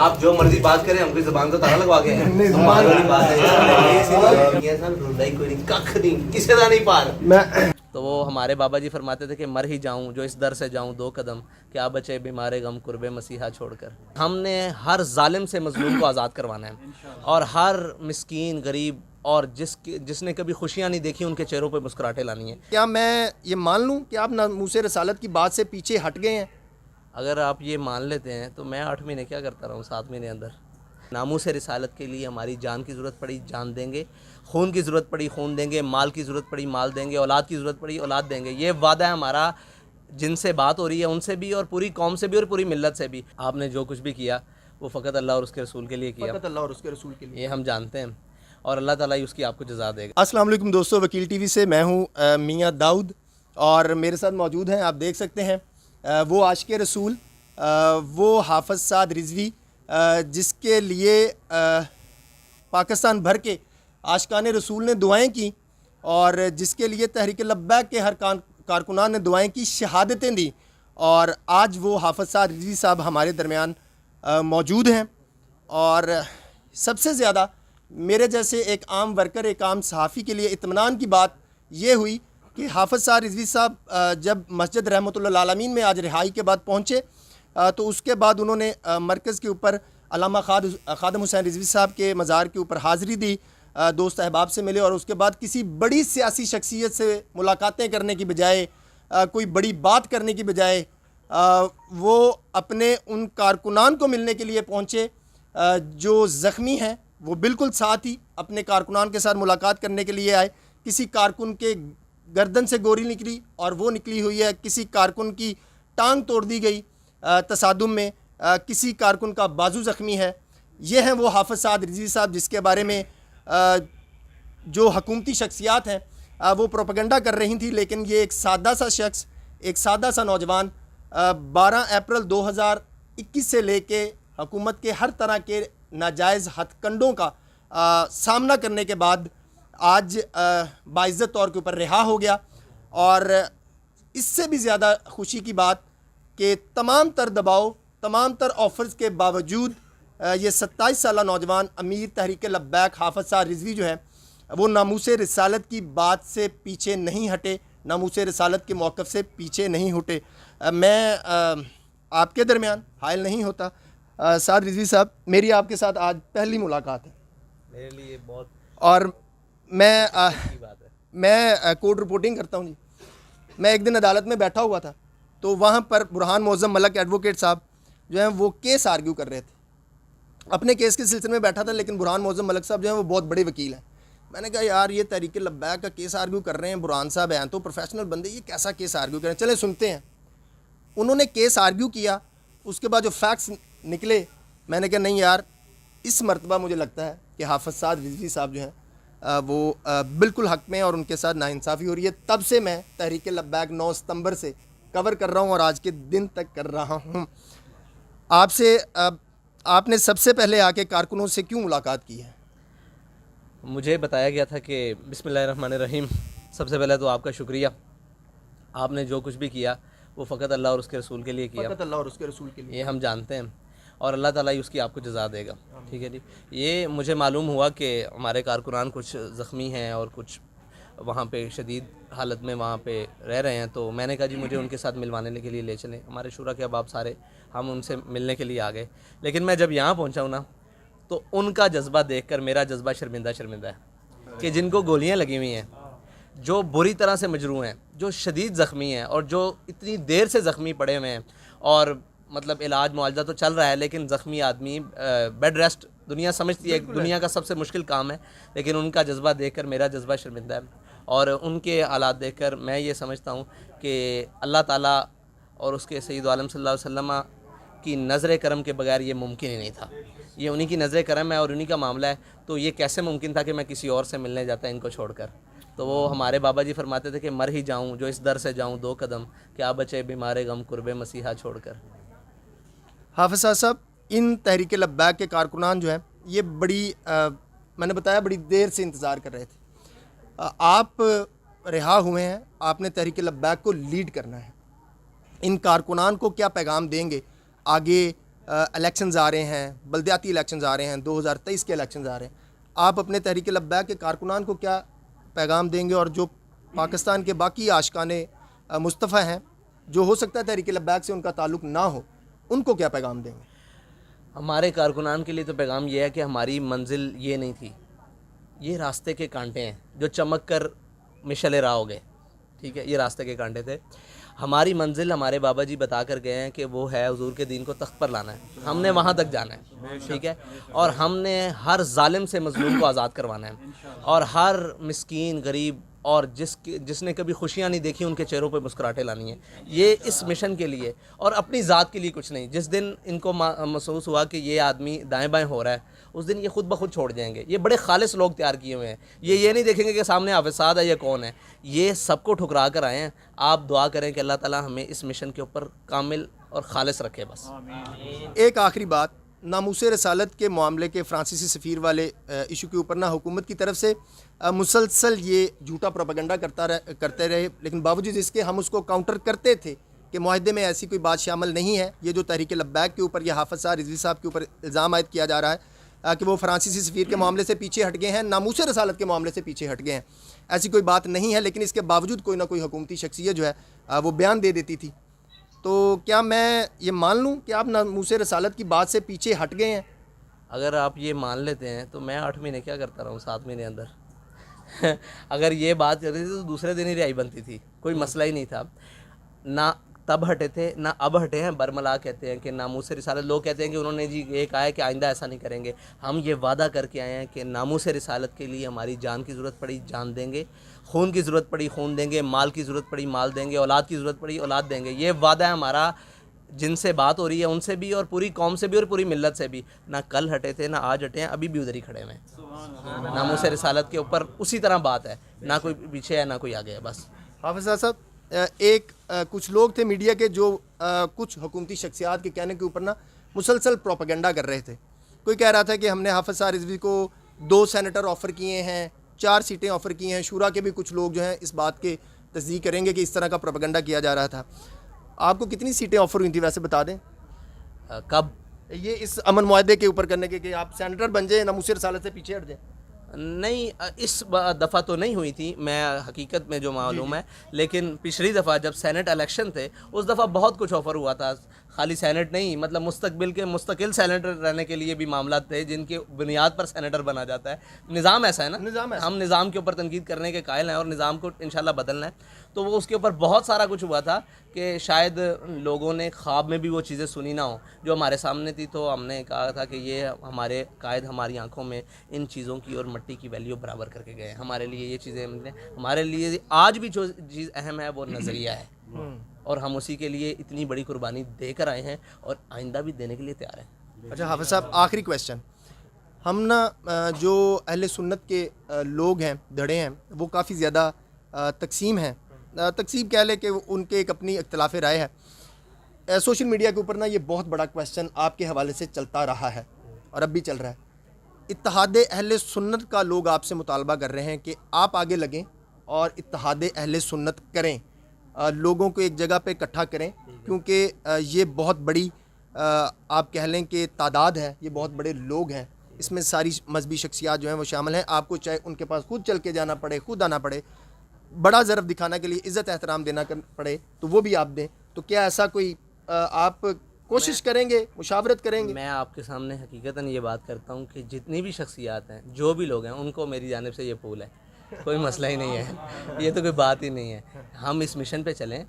आप जो मर्जी बात करें, हमकी ज़बान को ताला लगवा के हैं। कमाल वाली बात है यार, ये सब रुलाई कोई नहीं, कख नहीं, किसी दा नहीं पार। तो वो हमारे बाबा जी फरमाते थे कि मर ही जाऊं जो इस दर से जाऊं दो कदम, क्या बचे बीमारे गम कुर्बे मसीहा छोड़कर। हमने हर जालिम से मजलूम को आज़ाद करवाना है और हर मिस्कीन गरीब और जिसने कभी खुशियाँ नहीं देखी उनके चेहरों पे मुस्कुराहटें लानी है। क्या मैं ये मान लूँ कि आप नामूसे रसालत की बात से पीछे हट गए हैं? अगर आप ये मान लेते हैं तो मैं 8 महीने क्या करता रहा हूँ, 7 महीने अंदर। नामूस रिसालत के लिए हमारी जान की ज़रूरत पड़ी जान देंगे, खून की ज़रूरत पड़ी खून देंगे, माल की ज़रूरत पड़ी माल देंगे, औलाद की ज़रूरत पड़ी औलाद देंगे। ये वादा है हमारा, जिनसे बात हो रही है उनसे भी और पूरी कौम से भी और पूरी मिल्लत से भी। आपने जो कुछ भी किया वो फ़कत अल्लाह और उसके रसूल के लिए किया, फ़कत अल्लाह और उसके रसूल के लिए, ये हम जानते हैं और अल्लाह ताला ही उसकी आपको जज़ा देगा। अस्सलाम वालेकुम दोस्तों, वकील टीवी से मैं हूँ मियाँ दाऊद और मेरे साथ मौजूद हैं, आप देख सकते हैं वो आशिक़ रसूल, वो हाफ़िज़ साद रिज़वी, जिसके लिए पाकिस्तान भर के आशिकान रसूल ने दुआएं की और जिसके लिए तहरीक लब्बैक के हर कारकुनान ने दुआएं की, शहादतें दी। और आज वो हाफ़िज़ साद रिज़वी साहब हमारे दरमियान मौजूद हैं। और सबसे ज़्यादा मेरे जैसे एक आम वर्कर, एक आम सहाफ़ी के लिए इत्मीनान की बात ये हुई कि हाफ़िज़ साद रिज़वी साहब जब मस्जिद रहमतुल्लाह आलमीन में आज रिहाई के बाद पहुँचे तो उसके बाद उन्होंने मरकज़ के ऊपर अल्लामा खादम हुसैन रिज़वी साहब के मज़ार के ऊपर हाज़िरी दी, दोस्त अहबाब से मिले और उसके बाद किसी बड़ी सियासी शख्सियत से मुलाकातें करने की बजाय, कोई बड़ी बात करने की बजाय वो अपने उन कारकुनान को मिलने के लिए पहुँचे जो ज़ख्मी हैं। वो बिल्कुल साथ ही अपने कारकुनान के साथ मुलाकात करने के लिए आए। किसी कारकुन के गर्दन से गोली निकली और वो निकली हुई है, किसी कारकुन की टांग तोड़ दी गई तसादुम में, किसी कारकुन का बाजू ज़ख्मी है। ये हैं वो हाफ़िज़ साद रिज़वी साहब जिसके बारे में जो हकूमती शख्सियात हैं वो प्रोपेगेंडा कर रही थी, लेकिन ये एक सादा सा शख्स, एक सादा सा नौजवान 12 अप्रैल 2021 से लेके हुकूमत के हर तरह के नाजायज़ हथकंडों का सामना करने के बाद आज बाइज़्ज़त तौर के ऊपर रिहा हो गया। और इससे भी ज़्यादा खुशी की बात कि तमाम तर दबाव, तमाम तर ऑफ़र्स के बावजूद ये 27 साला नौजवान अमीर तहरीक लब्बैक हाफ़िज़ साद रिज़वी जो है वो नामूसे रिसालत की बात से पीछे नहीं हटे, नामूसे रिसालत के मौक़िफ़ से पीछे नहीं हटे। मैं आपके दरमियान हायल नहीं होता। साद रिज़वी साहब, मेरी आपके साथ आज पहली मुलाकात है मेरे लिए बहुत, और मैं बात है। मैं कोर्ट रिपोर्टिंग करता हूँ जी। मैं एक दिन अदालत में बैठा हुआ था तो वहाँ पर बुरहान मोज़म मलक एडवोकेट साहब जो हैं वो केस आर्ग्यू कर रहे थे। अपने केस के सिलसिले में बैठा था, लेकिन बुरहान मोज़म मलक साहब जो हैं वो बहुत बड़े वकील हैं। मैंने कहा यार ये तहरीक लब्बैक का केस आर्ग्यू कर रहे हैं, बुरहान साहब हैं तो प्रोफेशनल बंदे, ये कैसा केस आर्ग्यू करें, चले सुनते हैं। उन्होंने केस आर्ग्यू किया, उसके बाद जो फैक्ट्स निकले, मैंने कहा नहीं यार, इस मरतबा मुझे लगता है कि हाफ़िज़ साद रिज़वी साहब जो हैं वो बिल्कुल हक़ में और उनके साथ नाइंसाफ़ी हो रही है। तब से मैं तहरीक लब्बैक 9 सितंबर से कवर कर रहा हूँ और आज के दिन तक कर रहा हूँ। आपसे आपने सबसे पहले आके कारकुनों से क्यों मुलाकात की है? मुझे बताया गया था कि बिस्मिल्लाहिर्रहमानिर्रहीम, सबसे पहले तो आपका शुक्रिया। आपने जो कुछ भी किया वो फ़कत अल्लाह और उसके रसूल के लिए किया, फ़कत अल्लाह और उसके रसूल के लिए, ये हम जानते हैं और अल्लाह ताला ही उसकी आपको जज़ा देगा। ठीक है जी। ये मुझे मालूम हुआ कि हमारे कारकुनान कुछ ज़ख्मी हैं और कुछ वहाँ पे शदीद हालत में वहाँ पे रह रहे हैं, तो मैंने कहा जी मुझे उनके साथ मिलवाने के लिए ले चलें। हमारे शुरा के अहबाब सारे हम उनसे मिलने के लिए आ गए, लेकिन मैं जब यहाँ पहुँचा हूँ ना तो उनका जज्बा देखकर मेरा जज्बा शर्मिंदा है कि जिनको गोलियाँ लगी हुई हैं, जो बुरी तरह से मजरूह हैं, जो शदीद ज़ख्मी हैं और जो इतनी देर से ज़ख्मी पड़े हुए हैं और मतलब इलाज मुआवजा तो चल रहा है, लेकिन ज़ख्मी आदमी बेड रेस्ट दुनिया समझती है दुनिया का सबसे मुश्किल काम है, लेकिन उनका जज्बा देखकर मेरा जज्बा शर्मिंदा है। और उनके हालात देखकर मैं ये समझता हूँ कि अल्लाह ताला और उसके सय्यद आलम सल्लल्लाहु अलैहि वसल्लम की नज़र करम के बगैर ये मुमकिन ही नहीं था। ये उन्हीं की नज़र करम है और उन्हीं का मामला है, तो ये कैसे मुमकिन था कि मैं किसी और से मिलने जाता इनको छोड़कर। तो वो हमारे बाबा जी फरमाते थे कि मर ही जाऊं जो इस दर से जाऊं दो कदम, क्या बचे बीमारे गम कुर्बे मसीहा छोड़कर। हाफ़िज़ साहब, इन तहरीक लब्बैक के कारकुनान जो हैं ये बड़ी मैंने बताया बड़ी देर से इंतज़ार कर रहे थे। आप रिहा हुए हैं, आपने तहरीक लब्बैक को लीड करना है। इन कारकुनान को क्या पैगाम देंगे आगे इलेक्शंस आ रहे हैं, बल्दियाती इलेक्शंस आ रहे हैं, 2023 के इलेक्शंस आ रहे हैं, आप अपने तहरीक लब्बैक के कारकुनान को क्या पैगाम देंगे? और जो पाकिस्तान के बाकी आशिकाने मुस्तफ़ा हैं, जो हो सकता है तहरीक लब्बैक से उनका ताल्लुक़ ना हो, उनको क्या पैगाम देंगे? हमारे कारकुनान के लिए तो पैगाम ये है कि हमारी मंजिल ये नहीं थी, ये रास्ते के कांटे हैं जो चमक कर मिशल राह हो गए। ठीक है, ये रास्ते के कांटे थे। हमारी मंजिल हमारे बाबा जी बता कर गए हैं कि वो है हुजूर के दीन को तख्त पर लाना है, हमने वहाँ तक जाना है। ठीक है, और हमने हर जालिम से मजलूम को आज़ाद करवाना है, और हर मिस्कीन गरीब और जिसने कभी खुशियाँ नहीं देखी उनके चेहरों पे मुस्कुराहटें लानी है। ये इस मिशन के लिए और अपनी ज़ात के लिए कुछ नहीं। जिस दिन इनको महसूस हुआ कि ये आदमी दाएं बाएं हो रहा है, उस दिन ये खुद ब खुद छोड़ जाएंगे। ये बड़े खालिस लोग तैयार किए हुए हैं। ये नहीं देखेंगे कि सामने हाफिज़ साद है या कौन है, ये सबको ठुकरा कर आए हैं। आप दुआ करें कि अल्लाह ताला हमें इस मिशन के ऊपर कामिल और खालिस रखे। बस एक आखिरी बात, नामूसे रसालत के मामले के फ्रांसीसी सफ़ीर वाले इशू के ऊपर ना हुकूमत की तरफ से मुसलसल ये झूठा प्रोपेगेंडा करते रहे, लेकिन बावजूद इसके हम उसको काउंटर करते थे कि मुआहदे में ऐसी कोई बात शामिल नहीं है। ये जो तहरीक लब्बैक के ऊपर या हाफ़िज़ साद रिज़वी साहब के ऊपर इल्ज़ाम आयद किया जा रहा है कि वो फ्रांसीसी सफ़ीर के मामले से पीछे हट गए हैं, नामूसे रसालत के मामले से पीछे हट गए हैं, ऐसी कोई बात नहीं है। लेकिन इसके बावजूद कोई ना कोई हुकूमती शख्सियत जो है वो बयान दे देती थी। तो क्या मैं ये मान लूँ कि आप नामूसे रसालत की बात से पीछे हट गए हैं? अगर आप ये मान लेते हैं तो मैं 8 महीने क्या करता रहा हूँ 7 महीने अंदर अगर ये बात करती थी तो दूसरे दिन ही रिहाई बनती थी, कोई मसला ही नहीं था। ना तब हटे थे ना अब हटे हैं। बरमला कहते हैं कि नामूस रिसालत, लोग कहते हैं कि उन्होंने जी ये कहा है कि आइंदा ऐसा नहीं करेंगे। हम ये वादा करके आए हैं कि नामूस रिसालत के लिए हमारी जान की ज़रूरत पड़ी जान देंगे, खून की ज़रूरत पड़ी खून देंगे, माल की ज़रूरत पड़ी माल देंगे, औलाद की ज़रूरत पड़ी औलाद देंगे। ये वादा है हमारा। जिनसे बात हो रही है उनसे भी और पूरी कौम से भी और पूरी मिल्लत से भी। ना कल हटे थे ना आज हटे हैं, अभी भी उधर ही खड़े हुए हैं। नामूस रिसालत के ऊपर उसी तरह बात है, ना कोई पीछे है ना कोई आगे है। बस हाफिज़ साहब, कुछ लोग थे मीडिया के जो कुछ हुकूमती शख्सियात के कहने के ऊपर ना मुसलसल प्रोपेगेंडा कर रहे थे। कोई कह रहा था कि हमने हाफिज़ साद रिज़वी को 2 सेनेटर ऑफ़र किए हैं, 4 सीटें ऑफ़र की हैं। शूरा के भी कुछ लोग जो हैं इस बात के तस्दीक करेंगे कि इस तरह का प्रोपेगेंडा किया जा रहा था। आपको कितनी सीटें ऑफ़र हुई थी वैसे बता दें? कब? ये इस अमन मुआहदे के ऊपर करने के कि आप सेनेटर बन जाए, नामूस रिसालत से पीछे हट जाए। नहीं, इस दफ़ा तो नहीं हुई थी, मैं हकीकत में जो मालूम है। लेकिन पिछली दफ़ा जब सेनेट इलेक्शन थे उस दफ़ा बहुत कुछ ऑफ़र हुआ था। खाली सेनेट नहीं, मतलब मुस्तकबिल के मुस्तकिल सेनेटर रहने के लिए भी मामला थे जिनके बुनियाद पर सेनेटर बना जाता है। निज़ाम ऐसा है ना, निज़ाम ऐसा। हम निज़ाम के ऊपर तनकीद करने के कायल हैं और निज़ाम को इंशाल्लाह बदलना है। तो वो उसके ऊपर बहुत सारा कुछ हुआ था कि शायद लोगों ने ख्वाब में भी वो चीज़ें सुनी ना हो जो हमारे सामने थी। तो हमने कहा था कि ये हमारे कायद हमारी आंखों में इन चीज़ों की और मट्टी की वैल्यू बराबर करके गए। हमारे लिए ये चीज़ें, हमारे लिए आज भी जो चीज़ अहम है वो नज़रिया है, और हम उसी के लिए इतनी बड़ी कुर्बानी देकर आए हैं और आइंदा भी देने के लिए तैयार हैं। अच्छा हाफिज़ साहब, आखिरी क्वेश्चन, हम ना जो अहले सुन्नत के लोग हैं, धड़े हैं, वो काफ़ी ज़्यादा तकसीम हैं। तकसीम कह ले कि उनके एक अपनी इख्तिलाफ राय है। सोशल मीडिया के ऊपर ना ये बहुत बड़ा क्वेश्चन आपके हवाले से चलता रहा है और अब भी चल रहा है। इत्तेहाद अहले सुन्नत का लोग आपसे मुतालबा कर रहे हैं कि आप आगे लगें और इत्तेहाद अहले सुन्नत करें, लोगों को एक जगह पे इकट्ठा करें, क्योंकि ये बहुत बड़ी आप कह लें कि तादाद है, ये बहुत बड़े लोग हैं, इसमें सारी मजहबी शख्सियात जो हैं वो शामिल हैं। आपको चाहे उनके पास खुद चल के जाना पड़े, खुद आना पड़े, बड़ा ज़रफ़ दिखाना के लिए इज़्ज़त एहतराम देना पड़े, तो वो भी आप दें। तो क्या ऐसा कोई आप कोशिश करेंगे, मुशावरत करेंगे? मैं आपके सामने हकीकतन ये बात करता हूँ कि जितनी भी शख्सियात हैं, जो भी लोग हैं, उनको मेरी जानिब से ये फूल है, कोई मसला ही नहीं है, ये तो कोई बात ही नहीं है। हम इस मिशन पे चलें।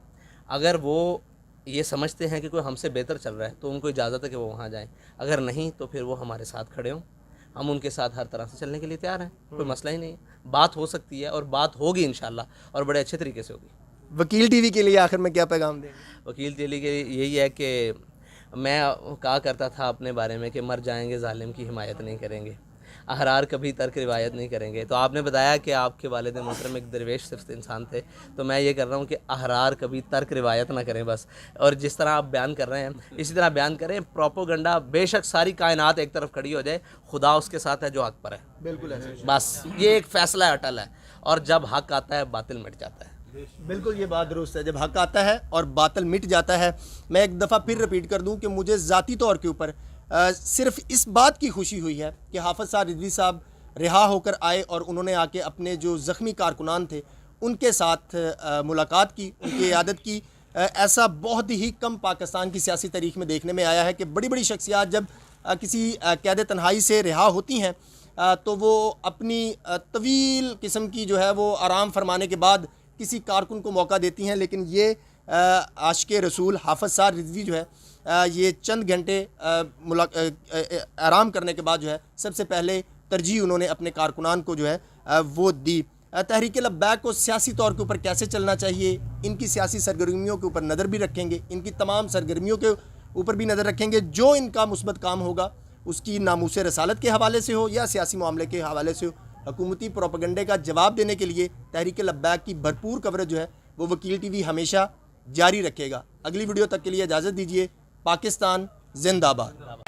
अगर वो ये समझते हैं कि कोई हमसे बेहतर चल रहा है तो उनको इजाज़त है कि वो वहाँ जाएं। अगर नहीं तो फिर वो हमारे साथ खड़े हों, हम उनके साथ हर तरह से चलने के लिए तैयार हैं, कोई मसला ही नहीं है। बात हो सकती है और बात होगी इंशाल्लाह, और बड़े अच्छे तरीके से होगी। वकील टीवी के लिए आखिर में क्या पैगाम देंगे? वकील टीवी के लिए यही है कि मैं कहा करता था अपने बारे में कि मर जाएंगे जालिम की हिमायत नहीं करेंगे, अहरार कभी तर्क रिवायत नहीं करेंगे। तो आपने बताया कि आपके वालिद मोहतरम एक दरवेश सिर्फ इंसान थे, तो मैं ये कर रहा हूँ कि अहरार कभी तर्क रिवायत ना करें बस। और जिस तरह आप बयान कर रहे हैं इसी तरह बयान करें। प्रोपोगंडा, बेशक सारी कायनात एक तरफ खड़ी हो जाए, खुदा उसके साथ है जो हक पर है। बिल्कुल ऐसे। बस ये एक फ़ैसला है, अटल है, और जब हक आता है बातिल मिट जाता है। बिल्कुल ये बात दुरुस्त है, जब हक आता है और बातिल मिट जाता है। मैं एक दफ़ा फिर रिपीट कर दूं कि मुझे ज़ाती तौर के ऊपर सिर्फ इस बात की खुशी हुई है कि हाफ़िज़ साद रिजवी साहब रिहा होकर आए और उन्होंने आके अपने जो ज़ख्मी कारकुनान थे उनके साथ मुलाकात की, उनकी इयादत की। ऐसा बहुत ही कम पाकिस्तान की सियासी तारीख में देखने में आया है कि बड़ी बड़ी शख्सियात जब किसी कैद तन्हाई से रिहा होती हैं तो वो अपनी तवील किस्म की जो है वो आराम फरमाने के बाद किसी कारकुन को मौका देती हैं। लेकिन ये आशिक़ रसूल हाफ़िज़ साद रिजवी जो है ये चंद घंटे आराम करने के बाद जो है सबसे पहले तरजीह उन्होंने अपने कारकुनान को जो है वो दी। तहरीक लब्बैक को सियासी तौर के ऊपर कैसे चलना चाहिए, इनकी सियासी सरगर्मियों के ऊपर नज़र भी रखेंगे, इनकी तमाम सरगर्मियों के ऊपर भी नज़र रखेंगे। जो इनका मुस्बत काम होगा उसकी नामूस रसालत के हवाले से हो या सियासी मामले के हवाले से हो, हुकूमती प्रोपेगेंडे का जवाब देने के लिए तहरीक लब्बैक की भरपूर कवरेज जो है वो वकील टीवी हमेशा जारी रखेगा। अगली वीडियो तक के लिए इजाज़त दीजिए। पाकिस्तान जिंदाबाद।